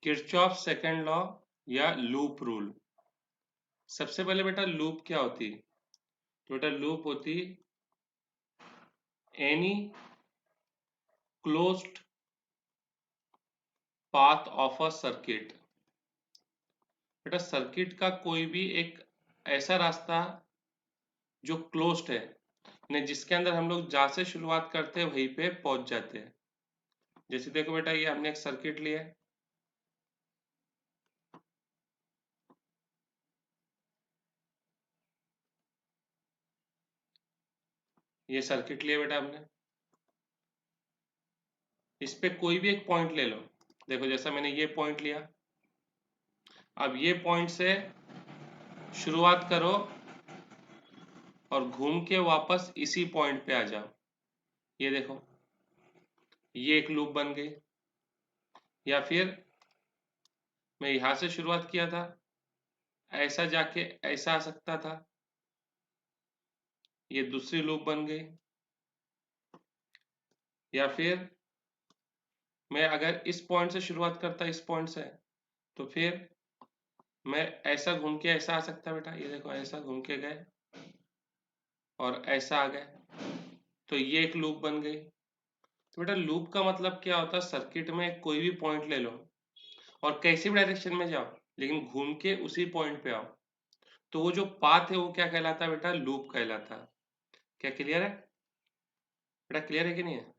Kirchhoff second law या loop rule. सबसे पहले बेटा लूप क्या होती? तो बेटा लूप होती any closed path of a circuit. बेटा सर्किट का कोई भी एक ऐसा रास्ता जो क्लोज्ड है, ने जिसके अंदर हम लोग जहाँ से शुरुआत करते हैं वहीं पे पहुंच जाते हैं। जैसे देखो बेटा, ये हमने एक सर्किट लिया है, ये सर्किट लिया बेटा हमने, इस पे कोई भी एक पॉइंट ले लो। देखो जैसा मैंने ये पॉइंट लिया, अब ये पॉइंट से शुरुआत करो और घूम के वापस इसी पॉइंट पे आ जाओ। ये देखो, ये एक लूप बन गई। या फिर मैं यहां से शुरुआत किया था, ऐसा जाके ऐसा आ सकता था, ये दूसरी लूप बन गई। या फिर मैं अगर इस पॉइंट से शुरुआत करता, इस पॉइंट से, तो फिर मैं ऐसा घूम के ऐसा आ सकता बेटा। ये देखो, ऐसा घूम के गए और ऐसा आ गए, तो ये एक लूप बन गई। तो बेटा लूप का मतलब क्या होता है? सर्किट में कोई भी पॉइंट ले लो और कैसी भी डायरेक्शन में जाओ, लेकिन घूम के उसी पॉइंट पे आओ, तो वो जो पाथ है वो क्या कहलाता है बेटा? लूप कहलाता है। क्या क्लियर है बेटा? क्लियर है कि नहीं है?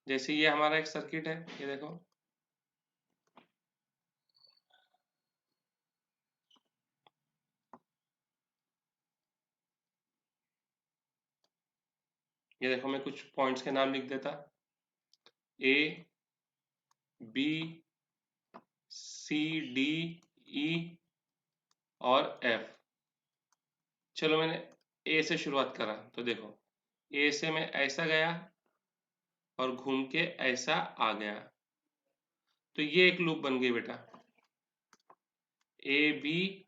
जैसे ये हमारा एक सर्किट है, ये देखो, ये देखो, मैं कुछ पॉइंट्स के नाम लिख देता, ए बी सी डी ई और एफ। चलो मैंने ए से शुरुआत करा, तो देखो ए से मैं ऐसा गया और घूम के ऐसा आ गया, तो ये एक लूप बन गई बेटा, A B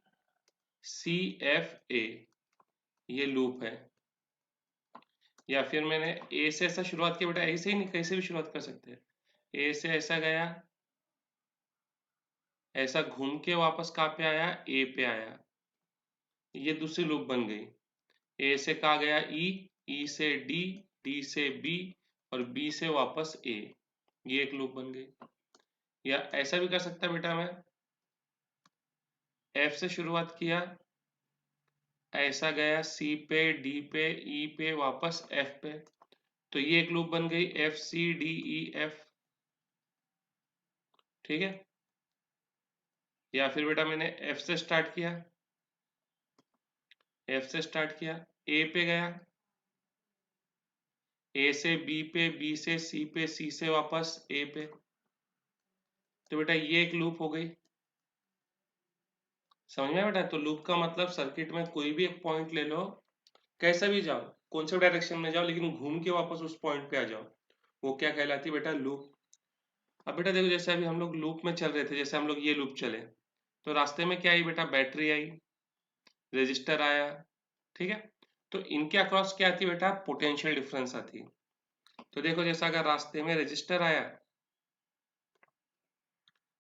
C F A, ये लूप है। या फिर मैंने ए से ऐसा शुरुआत की बेटा, ऐसे ही नहीं, कैसे भी शुरुआत कर सकते हैं। ए से ऐसा गया, ऐसा घूम के वापस कहाँ पे आया? ए पे आया, ये दूसरी लूप बन गई। ए से कहा गया ई, ई से डी, डी से बी और बी से वापस ए, ये एक लूप बन गई। या ऐसा भी कर सकता बेटा, मैं एफ से शुरुआत किया, ऐसा गया सी पे, डी पे, ई पे, वापस एफ पे, तो ये एक लूप बन गई, F C D E F. ठीक है। या फिर बेटा मैंने एफ से स्टार्ट किया, एफ से स्टार्ट किया, ए पे गया, ए से बी पे, बी से सी पे, सी से वापस ए पे, तो बेटा ये एक लूप हो गई। समझ में आया बेटा? तो लूप का मतलब सर्किट में कोई भी एक पॉइंट ले लो, कैसा भी जाओ, कौन से डायरेक्शन में जाओ, लेकिन घूम के वापस उस पॉइंट पे आ जाओ, वो क्या कहलाती है बेटा? लूप। अब बेटा देखो, जैसे अभी हम लोग लूप में चल रहे थे, जैसे हम लोग ये लूप चले, तो रास्ते में क्या आई बेटा? बैटरी आई, रजिस्टर आया, ठीक है। तो इनके अक्रॉस क्या आती है बेटा? पोटेंशियल डिफरेंस आती है। तो देखो, जैसा अगर रास्ते में रजिस्टर आया,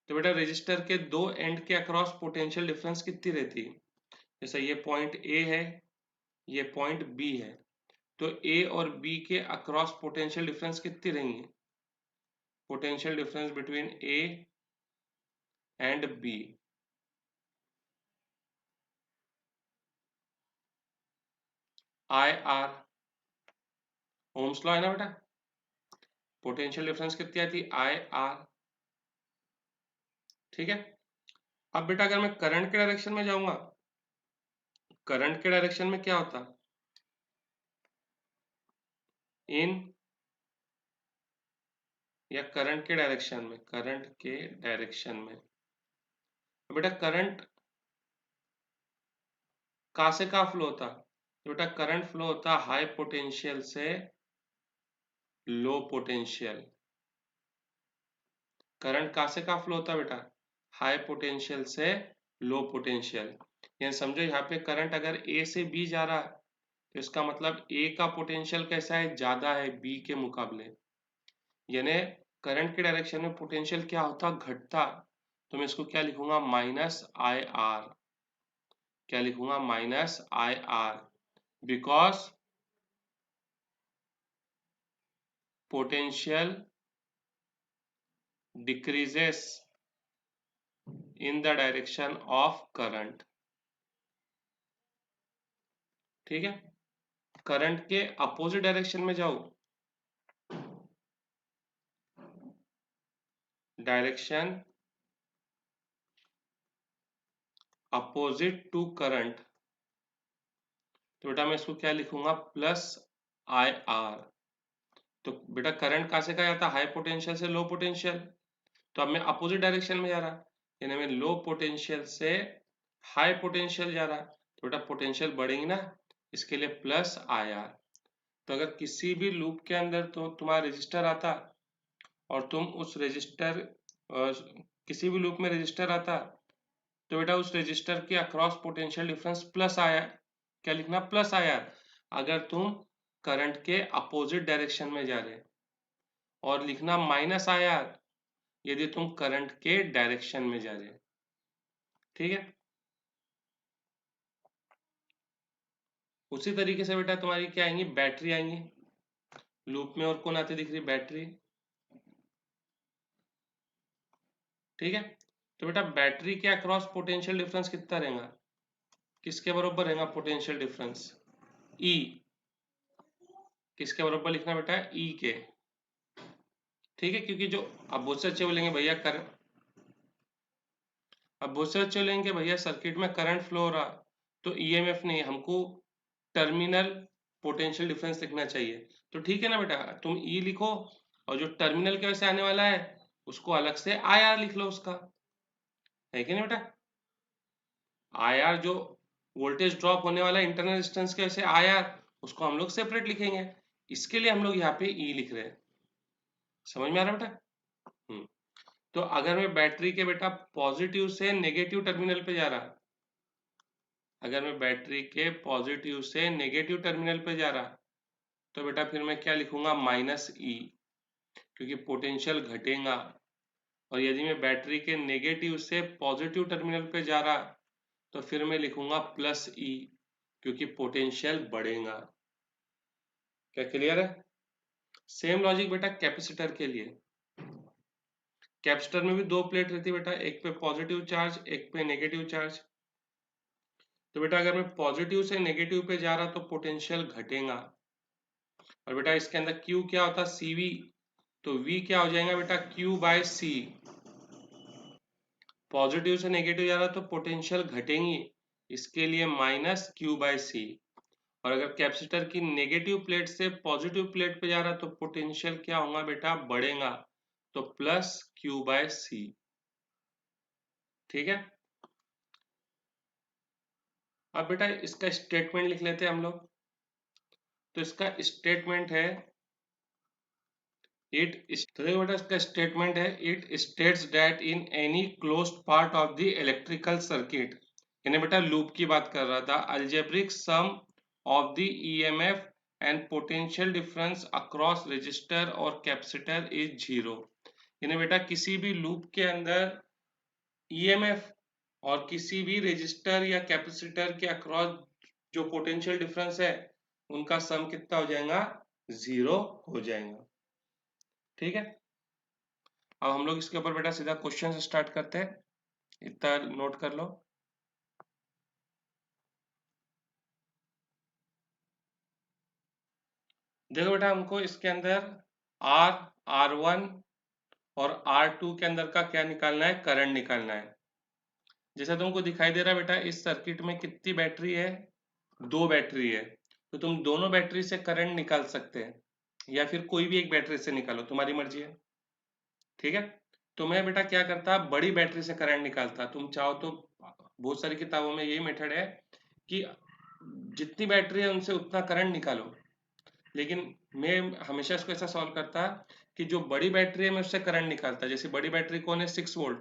तो बेटा रजिस्टर के दो एंड के अक्रॉस पोटेंशियल डिफरेंस कितनी रहती है? जैसे ये पॉइंट ए है, ये पॉइंट बी है, तो ए और बी के अक्रॉस पोटेंशियल डिफरेंस कितनी रहेंगी? Potential difference between A and B, I R, ohm's law है ना बेटा? पोटेंशियल डिफरेंस कितनी आती है? I R. ठीक है। अब बेटा अगर मैं करंट के डायरेक्शन में जाऊंगा, करंट के डायरेक्शन में क्या होता? इन, या करंट के डायरेक्शन में, करंट के डायरेक्शन में, तो बेटा करंट कहाँ से कहाँ फ्लो होता? तो बेटा करंट फ्लो होता हाई पोटेंशियल से लो पोटेंशियल। करंट कहाँ से कहाँ फ्लो होता बेटा? हाई पोटेंशियल से लो पोटेंशियल। यानी समझो यहाँ पे करंट अगर ए से बी जा रहा है, तो इसका मतलब ए का पोटेंशियल कैसा है? ज्यादा है बी के मुकाबले। यानी करंट के डायरेक्शन में पोटेंशियल क्या होता? घटता। तो मैं इसको क्या लिखूंगा, माइनस आई आर। क्या लिखूंगा, minus I R, because potential decreases in the direction of current. ठीक है, करंट के अपोजिट डायरेक्शन में जाओ, डायरेक्शन अपोजिट टू करंट, तो बेटा मैं इसको क्या लिखूंगा, प्लस आई आर। तो बेटा करंट कहाँ से कहा जाता है, हाई पोटेंशियल से लो पोटेंशियल। तो अब मैं अपोजिट डायरेक्शन में जा रहा, यानी मैं लो पोटेंशियल से हाई पोटेंशियल जा रहा, तो बेटा पोटेंशियल बढ़ेगी ना, इसके लिए प्लस आई आर। तो अगर किसी भी लूप के अंदर तो तुम्हारा रजिस्टर आता और तुम उस रजिस्टर किसी भी लूप में रजिस्टर आता, तो बेटा उस रजिस्टर के अक्रॉस पोटेंशियल डिफरेंस प्लस आया, क्या लिखना, प्लस आया। अगर तुम करंट के अपोजिट डायरेक्शन में जा रहे, और लिखना माइनस आया यदि तुम करंट के डायरेक्शन में जा रहे। ठीक है, उसी तरीके से बेटा तुम्हारी क्या आएंगी, बैटरी आएंगी। लूप में और कौन आती दिख रही, बैटरी। ठीक है, तो बेटा बैटरी के अक्रॉस पोटेंशियल डिफरेंस कितना रहेगा, किसके बराबर रहेगा पोटेंशियल डिफरेंस, ई। किसके बराबर लिखना बेटा, ई के। ठीक है, क्योंकि जो अब बहुत से बच्चे बोलेंगे भैया अब बहुत से बच्चे बोलेंगे भैया सर्किट में करंट फ्लो हो रहा, तो ईएमएफ नहीं, हमको टर्मिनल पोटेंशियल डिफरेंस लिखना चाहिए। तो ठीक है ना बेटा, तुम ई लिखो, और जो टर्मिनल की वजह से आने वाला है उसको अलग से आई आर लिख लो उसका, है कि नहीं बेटा। आई आर जो वोल्टेज ड्रॉप होने वाला है इंटरनल रेजिस्टेंस की वजह से आई आर, उसको हम लोग सेपरेट लिखेंगे। इसके लिए हम लोग यहाँ पे ई लिख रहे हैं। समझ में आ रहा है बेटा। तो अगर मैं बैटरी के बेटा पॉजिटिव से नेगेटिव टर्मिनल पे जा रहा, अगर मैं बैटरी के पॉजिटिव से नेगेटिव टर्मिनल पे जा रहा, तो बेटा फिर मैं क्या लिखूंगा, माइनस ई, क्योंकि पोटेंशियल घटेगा। और यदि मैं बैटरी के नेगेटिव से पॉजिटिव टर्मिनल पे जा रहा, तो फिर मैं लिखूंगा प्लस ई, क्योंकि पोटेंशियल बढ़ेगा। क्या क्लियर है। सेम लॉजिक बेटा कैपेसिटर के लिए, कैपेसिटर में भी दो प्लेट रहती है बेटा, एक पे पॉजिटिव चार्ज एक पे नेगेटिव चार्ज। तो बेटा अगर मैं पॉजिटिव से नेगेटिव पे जा रहा तो पोटेंशियल घटेगा, और बेटा इसके अंदर Q क्या होता है, CV, तो V क्या हो जाएगा बेटा, Q बाय C। पॉजिटिव से नेगेटिव जा रहा तो पोटेंशियल घटेंगी, इसके लिए माइनस Q बाय C। और अगर कैपेसिटर की नेगेटिव प्लेट से पॉजिटिव प्लेट पे जा रहा तो पोटेंशियल क्या होगा बेटा, बढ़ेगा, तो प्लस Q बाय C। ठीक है, अब बेटा इसका स्टेटमेंट लिख लेते हैं हम लोग। तो इसका स्टेटमेंट है, तो देखो बेटा इसका स्टेटमेंट है, it states that in any closed part of the electrical circuit, यानी बेटा लूप की बात कर रहा था, algebraic sum of the EMF and potential difference across resistor और कैपेसिटर इज जीरो। यानी बेटा किसी भी लूप के अंदर ईएमएफ और किसी भी रजिस्टर या कैपेसिटर के अक्रॉस जो पोटेंशियल डिफरेंस है उनका सम कितना हो जाएगा, जीरो हो जाएगा। ठीक है, अब हम लोग इसके ऊपर बेटा सीधा क्वेश्चन से स्टार्ट करते हैं, इतना नोट कर लो। देखो बेटा हमको इसके अंदर आर, R1 और R2 के अंदर का क्या निकालना है, करंट निकालना है। जैसा तुमको दिखाई दे रहा है बेटा इस सर्किट में कितनी बैटरी है, दो बैटरी है, तो तुम दोनों बैटरी से करंट निकाल सकते हैं, या फिर कोई भी एक बैटरी से निकालो, तुम्हारी मर्जी है। ठीक है, तो मैं बेटा क्या करता, बड़ी बैटरी से करंट निकालता। तुम चाहो तो बहुत सारी किताबों में यही मेथड है कि जितनी बैटरी है उनसे उतना करंट निकालो, लेकिन मैं हमेशा इसको ऐसा सॉल्व करता कि जो बड़ी बैटरी है मैं उससे करंट निकालता। जैसे बड़ी बैटरी कौन है, 6 वोल्ट,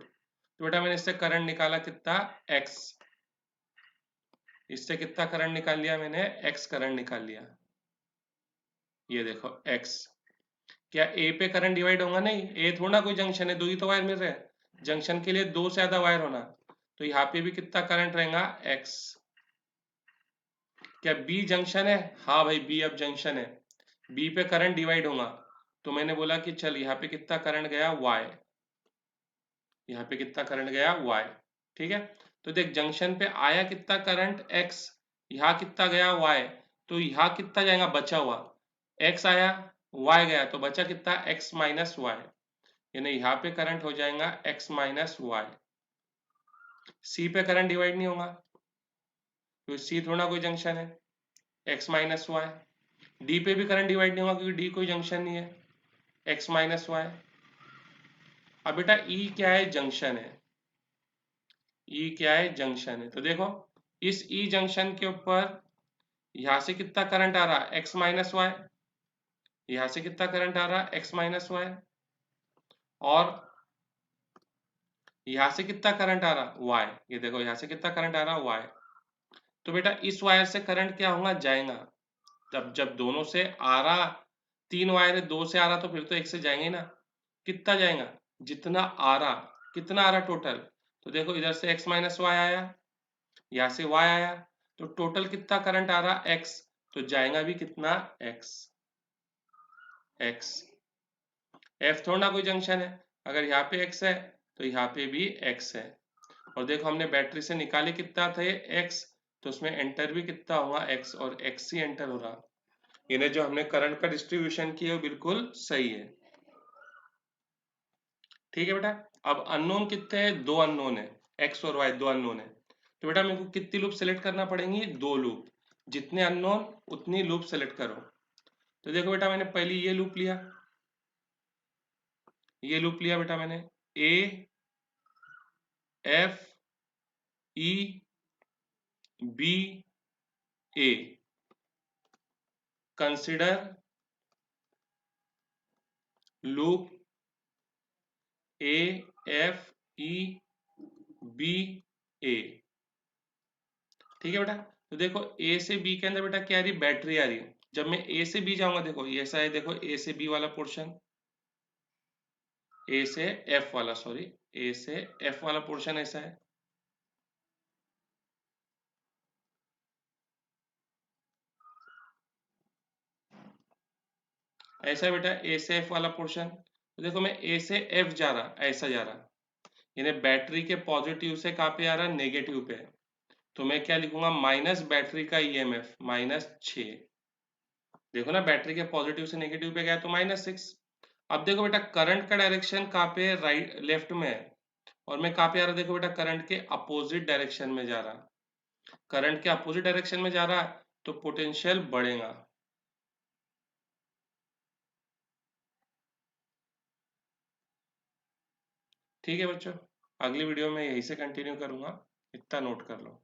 तो बेटा मैंने इससे करंट निकाला कितना, एक्स। इससे कितना करंट निकाल लिया मैंने, एक्स करंट निकाल लिया। ये देखो एक्स, क्या ए पे करंट डिवाइड होगा, नहीं, ए थोड़ा कोई जंक्शन है, दो ही तो वायर मिल रहे हैं, जंक्शन के लिए 2 से ज्यादा वायर होना, तो यहाँ पे भी कितना करंट रहेगा, X। क्या B जंक्शन है? हाँ भाई B अब जंक्शन है, B पे करंट डिवाइड होगा, तो मैंने बोला कि चल यहाँ पे कितना करंट गया, Y। यहाँ पे कितना करंट गया, Y। ठीक है, तो देख जंक्शन पे आया कितना करंट, X, यहाँ कितना गया, Y, तो यहाँ कितना जाएगा बचा हुआ, X आया Y गया, तो बचा कितना, X माइनस वाई, यानी यहाँ पे करंट हो जाएगा X माइनस वाई। C पे करंट डिवाइड नहीं होगा, तो C थोड़ा कोई जंक्शन है, X माइनस वाई। D पे भी करंट डिवाइड नहीं होगा क्योंकि D कोई जंक्शन नहीं है, X माइनस वाई। अब बेटा E क्या है, जंक्शन है, E क्या है, जंक्शन है, तो देखो इस E जंक्शन के ऊपर यहां से कितना करंट आ रहा है, X माइनस वाई, यहां से कितना करंट आ रहा है, X माइनस वाई, और यहां से कितना करंट आ रहा, Y। ये देखो यहां से कितना करंट आ रहा, Y। तो बेटा इस वायर से करंट क्या होगा, जाएगा, जब जब दोनों से आ रहा, 3 वायर है, 2 से आ रहा, तो फिर तो एक से जाएंगे ना, कितना जाएगा, जितना आ रहा, कितना आ रहा टोटल, तो देखो इधर से X माइनस वाई आया, यहाँ से Y आया, तो टोटल कितना करंट आ रहा, X, तो जाएगा भी कितना, X। F थोड़ा कोई जंक्शन है, अगर यहाँ पे X है तो यहाँ पे भी X है, और देखो हमने बैटरी से निकाले कितना थे, X, तो उसमें एंटर भी कितना होगा, X, और X ही एंटर हो रहा, यानी जो हमने करंट का डिस्ट्रीब्यूशन किया वो बिल्कुल सही है। ठीक है बेटा, अब अननोन कितने हैं, 2 अननोन है, X और Y 2 अननोन है, तो बेटा मेरे को कितनी लूप सेलेक्ट करना पड़ेंगी, 2 लूप, जितने अननोन उतनी लूप सेलेक्ट करो। तो देखो बेटा मैंने पहले ये लूप लिया, ये लूप लिया बेटा मैंने, A F E B A, consider loop A F E B A। ठीक है बेटा, तो देखो A से B के अंदर बेटा क्या आ रही, बैटरी आ रही है, जब मैं A से B जाऊंगा, देखो ये ऐसा है, देखो A से B वाला पोर्शन, A से F वाला, सॉरी, A से F वाला पोर्शन ऐसा है, ऐसा है बेटा A से F वाला पोर्शन, तो देखो मैं A से F जा रहा, ऐसा जा रहा, यानी बैटरी के पॉजिटिव से कहाँ पे आ रहा, नेगेटिव पे, तो मैं क्या लिखूंगा, माइनस बैटरी का EMF -6। देखो ना बैटरी के पॉजिटिव से नेगेटिव पे गया तो -6। अब देखो बेटा करंट का डायरेक्शन कहाँ पे है, राइट लेफ्ट में है, और मैं कहाँ पे आ रहा, देखो बेटा करंट के अपोजिट डायरेक्शन में जा रहा, करंट के अपोजिट डायरेक्शन में जा रहा, तो पोटेंशियल बढ़ेगा। ठीक है बच्चों, अगली वीडियो में यहीं से कंटिन्यू करूंगा, इतना नोट कर लो।